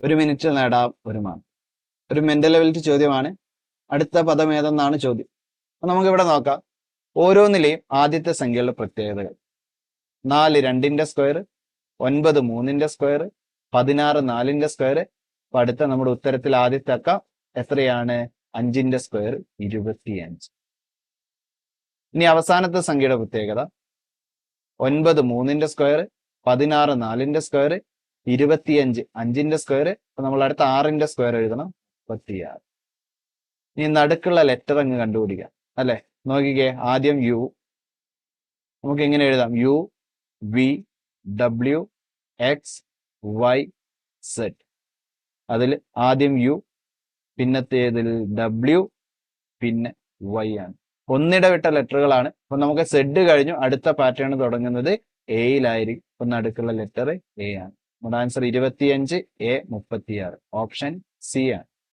1 മിനിറ്റിൽ നേടാം 1 മാർക്ക്. ഒരു മെന്റൽ എബിലിറ്റി ചോദ്യമാണ്. അടുത്ത പദം ഏതെന്നാണ് ചോദ്യം. അപ്പൊ നമുക്ക് ഇവിടെ നോക്കാം. ഓരോന്നിലെയും ആദ്യത്തെ സംഖ്യകളുടെ പ്രത്യേകതകൾ. 4 2ന്റെ സ്ക്വയർ, 9 3ന്റെ സ്ക്വയർ, 16 4ന്റെ സ്ക്വയർ. അപ്പൊ അടുത്ത നമ്മുടെ ഉത്തരത്തിൽ ആദ്യത്തെ അക്കം എത്രയാണ്? 5ന്റെ സ്ക്വയർ 25. ഇനി അവസാനത്തെ സംഖ്യയുടെ പ്രത്യേകത 9 3ന്റെ സ്ക്വയർ, 16 4ന്റെ സ്ക്വയർ, 25 5ന്റെ സ്ക്വയർ. അപ്പൊ നമ്മൾ അടുത്ത 6ന്റെ സ്ക്വയർ എഴുതണം, 36. ഇനി നടുക്കുള്ള ലെറ്റർ അങ്ങ് കണ്ടുപിടിക്കാം അല്ലെ. നോക്കിക്കേ, ആദ്യം യു. നമുക്ക് എങ്ങനെ എഴുതാം? U V W X Y Z. അതിൽ ആദ്യം യു, പിന്നത്തേതിൽ ഡബ്ല്യു, പിന്നെ വൈ ആണ്. ഒന്നിടവിട്ട ലെറ്ററുകളാണ്. അപ്പൊ നമുക്ക് സെഡ് കഴിഞ്ഞു. അടുത്ത പാറ്റേൺ തുടങ്ങുന്നത് എയിലായിരിക്കും. അപ്പൊ നടുക്കുള്ള ലെറ്റർ എ ആണ്. നമ്മുടെ ആൻസർ 25 A 36. ഓപ്ഷൻ സി ആണ്.